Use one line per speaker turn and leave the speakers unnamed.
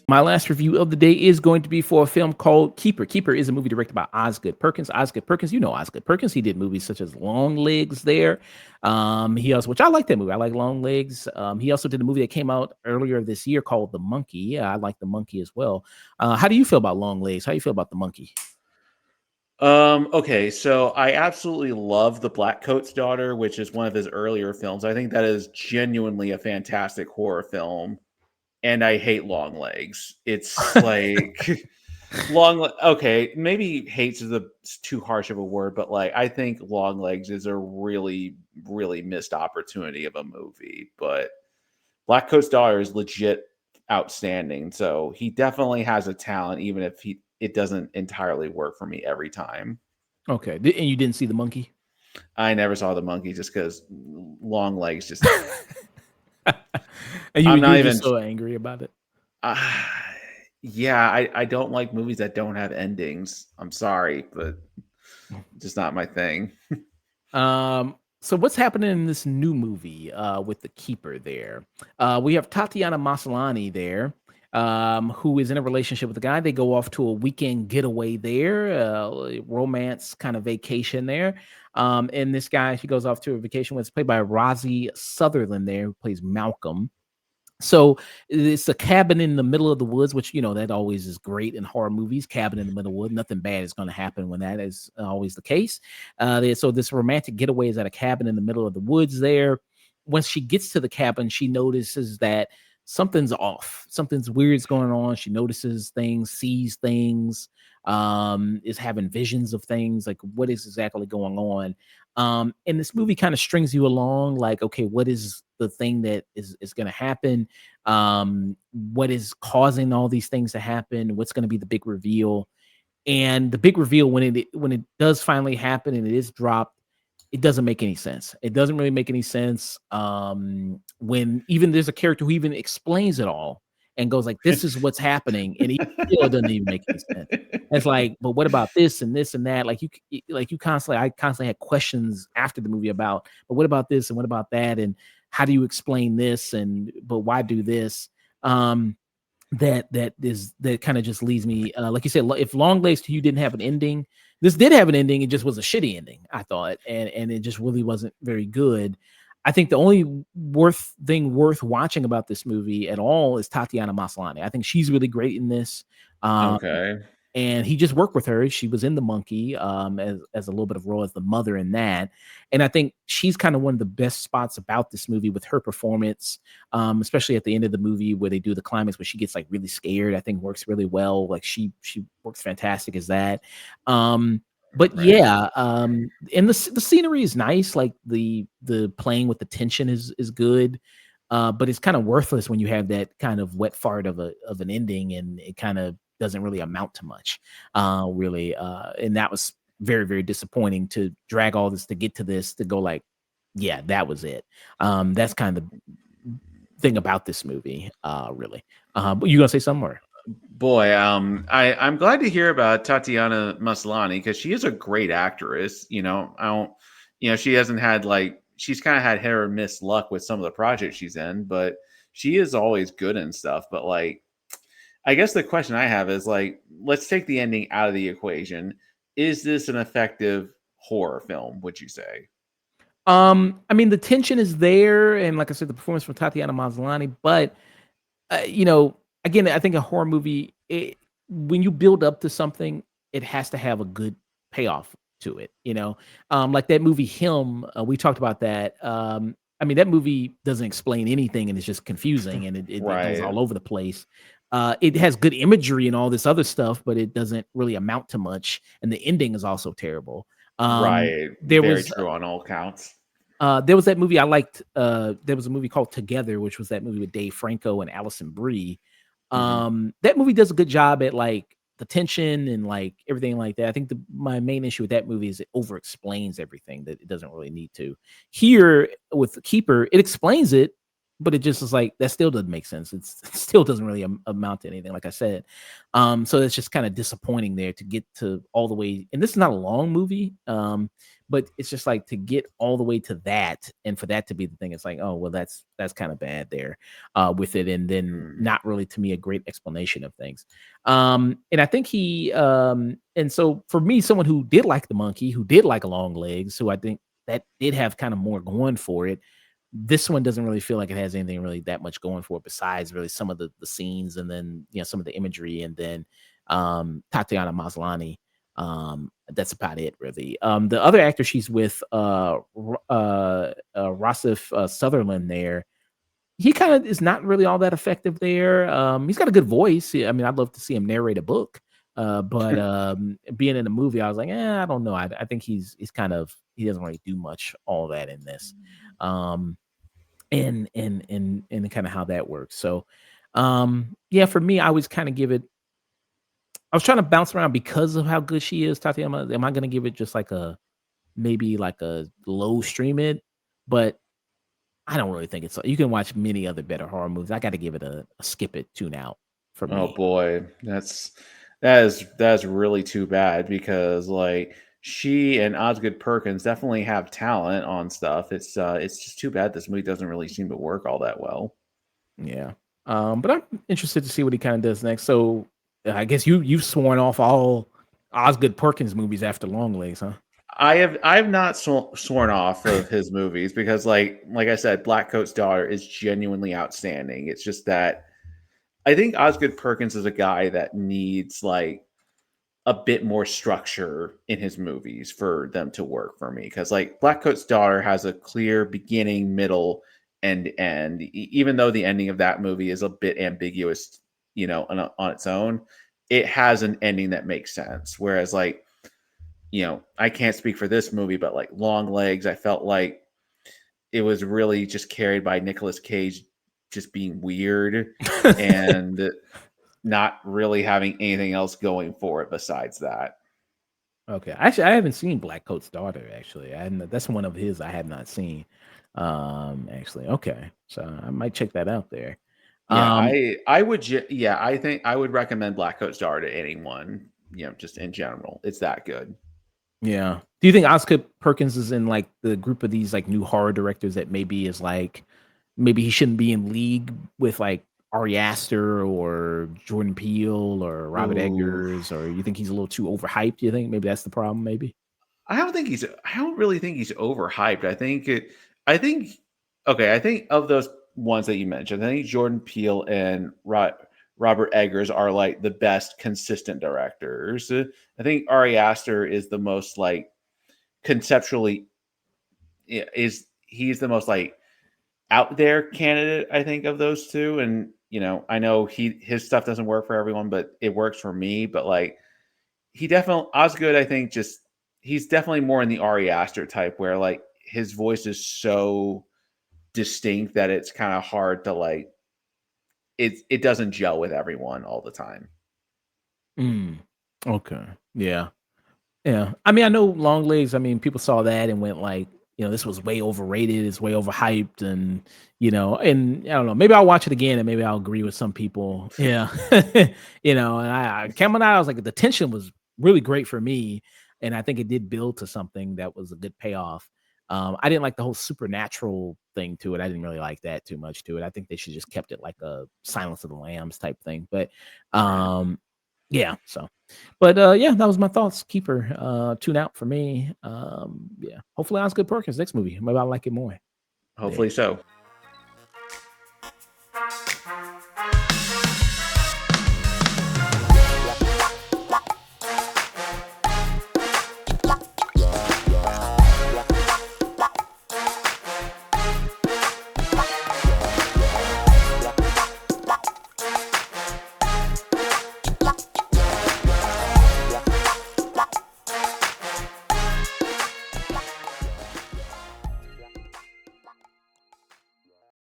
My last review of the day is going to be for a film called Keeper. Keeper is a movie directed by Osgood Perkins. Osgood Perkins, you know Osgood Perkins. He did movies such as Long Legs there. He also, which I like that movie. I like Long Legs. He also did a movie that came out earlier this year called The Monkey. Yeah, I like The Monkey as well. How do you feel about Long Legs? How do you feel about The Monkey?
Okay, so I absolutely love The Black Coat's Daughter, which is one of his earlier films. I think that is genuinely a fantastic horror film, and I hate Long Legs. It's like okay, maybe hates is too harsh of a word, but like I think Long Legs is a really, really missed opportunity of a movie. But Black Coat's Daughter is legit outstanding. So he definitely has a talent, even if it doesn't entirely work for me every time.
Okay, and you didn't see The Monkey?
I never saw The Monkey just because Long Legs just.
And
I'm not
you're
even.
just so angry about it.
Uh, yeah, I don't like movies that don't have endings. I'm sorry, but just not my thing.
So what's happening in this new movie with the keeper there? We have Tatiana Maslany there, who is in a relationship with a guy. They go off to a weekend getaway there, romance kind of vacation there. And this guy she goes off to a vacation with is played by Rosie Sutherland there, who plays Malcolm. So it's a cabin in the middle of the woods, which that always is great in horror movies. Cabin in the middle of the woods, nothing bad is going to happen when that is always the case. So this romantic getaway is at a cabin in the middle of the woods. There, once she gets to the cabin, she notices that something's off. Something's weird's going on. She notices things, sees things, is having visions of things. Like what is exactly going on? And this movie kind of strings you along, like, okay, what is the thing that is going to happen? What is causing all these things to happen? What's going to be the big reveal? And the big reveal when it does finally happen and it is dropped, it doesn't make any sense. It doesn't really make any sense. When even there's a character who even explains it all and goes like, "This is what's happening," and it doesn't even make any sense. It's like, but what about this and this and that? I constantly had questions after the movie about, but what about this and what about that? And how do you explain this? But why do this? That kind of just leaves me, like you said, if Long Legs to You didn't have an ending, this did have an ending. It just was a shitty ending, I thought, and it just really wasn't very good. I think the only worth watching about this movie at all is Tatiana Maslany. I think she's really great in this.
Okay.
And he just worked with her. She was in The Monkey, as a little bit of role as the mother in that. And I think she's kind of one of the best spots about this movie with her performance, especially at the end of the movie where they do the climax where she gets like really scared. I think works really well. Like she works fantastic as that. But
Right.
yeah, and the scenery is nice. Like the playing with the tension is good. But it's kind of worthless when you have that kind of wet fart of an ending, and it kind of doesn't really amount to much, really. And that was very, very disappointing to drag all this to get to this, to go like, yeah, that was it. That's kind of the thing about this movie, really. But you gonna say something more?
Boy, I'm glad to hear about Tatiana Maslany because she is a great actress. I don't, she hasn't had she's kind of had hit or miss luck with some of the projects she's in, but she is always good and stuff. But I guess the question I have is let's take the ending out of the equation. Is this an effective horror film, would you say?
I mean, the tension is there, and like I said, the performance from Tatiana Maslany, but again, I think a horror movie, when you build up to something, it has to have a good payoff to it. Like that movie Him, we talked about that. I mean, that movie doesn't explain anything, and it's just confusing, and it goes
Right.
all over the place. It has good imagery and all this other stuff, but it doesn't really amount to much, and the ending is also terrible.
Right.
There
Very
was
true on all counts.
there was that movie I liked. There was a movie called Together, which was that movie with Dave Franco and Allison Brie.
Mhm.
That movie does a good job at like the tension and like everything like that. I think my main issue with that movie is it over explains everything that it doesn't really need to. Here with the Keeper, it explains it, but it just is like that still doesn't make sense. It still doesn't really amount to anything, like I said. So it's just kind of disappointing there to get to all the way. And this is not a long movie, but it's just like to get all the way to that, and for that to be the thing. It's like, oh well, that's kind of bad there with it, and then
Mm.
not really to me a great explanation of things. And I think and so for me, someone who did like the monkey, who did like long legs, who I think that did have kind of more going for it, this one doesn't really feel like it has anything really that much going for it besides really some of the scenes, and then, some of the imagery, and then, Tatiana Maslany. That's about it really. The other actor she's with, Rossif, Sutherland there, he kinda is not really all that effective there. He's got a good voice. I mean, I'd love to see him narrate a book, but, being in a movie, I was like, I don't know. I think he's kind of he doesn't really do much all that in this. Um and kind of how that works. So, yeah, for me, I was kind of give it. I was trying to bounce around because of how good she is, Tatiana. Am I going to give it just like a maybe like a low stream it? But I don't really think it's. You can watch many other better horror movies. I got to give it a skip it, tune out for
Oh
me.
boy, that is really too bad because like she and Osgood Perkins definitely have talent on stuff. It's just too bad this movie doesn't really seem to work all that well.
Yeah. But I'm interested to see what he kind of does next. So I guess you've sworn off all Osgood Perkins movies after Long Legs, huh?
I have not sworn off of his movies because like I said, Black Coat's Daughter is genuinely outstanding. It's just that I think Osgood Perkins is a guy that needs like a bit more structure in his movies for them to work for me. Because like Black Coat's Daughter has a clear beginning, middle, and end. Even though the ending of that movie is a bit ambiguous, on its own, it has an ending that makes sense. Whereas like, I can't speak for this movie, but like Long Legs, I felt like it was really just carried by Nicolas Cage just being weird and not really having anything else going for it besides that.
Okay. Actually, I haven't seen Black Coat's Daughter, actually. I hadn't that's one of his I have not seen. Actually. Okay. So I might check that out there.
Yeah,
Um,
yeah, I think I would recommend Black Coat Star to anyone, just in general. It's that good.
yeah. Do you think Oscar Perkins is in like the group of these like new horror directors that maybe is like maybe he shouldn't be in league with like Ari Aster or Jordan Peele or Robert
Ooh.
Eggers, or you think he's a little too overhyped? You think maybe that's the problem? Maybe.
I don't really think he's overhyped. I think okay, I think of those ones that you mentioned, I think Jordan Peele and Robert Eggers are like the best consistent directors. I think Ari Aster is the most like conceptually is he's the most like out there candidate, I think, of those two. And I know his stuff doesn't work for everyone, but it works for me. But like he definitely Osgood, I think, just he's definitely more in the Ari Aster type where like his voice is so distinct that it's kind of hard to like it doesn't gel with everyone all the time.
Mm. Okay. Yeah. Yeah. I mean, I know long legs. I mean, people saw that and went like, this was way overrated. It's way overhyped, and and I don't know. Maybe I'll watch it again, and maybe I'll agree with some people. Yeah, And I came on out. I was like, the tension was really great for me, and I think it did build to something that was a good payoff. I didn't like the whole supernatural thing to it. I didn't really like that too much to it. I think they should just kept it like a Silence of the Lambs type thing. But
Right.
yeah. So. But, yeah, that was my thoughts. Keeper, tune out for me. Yeah, hopefully Osgood Perkins next movie. Maybe I'll like it more there.
Hopefully so.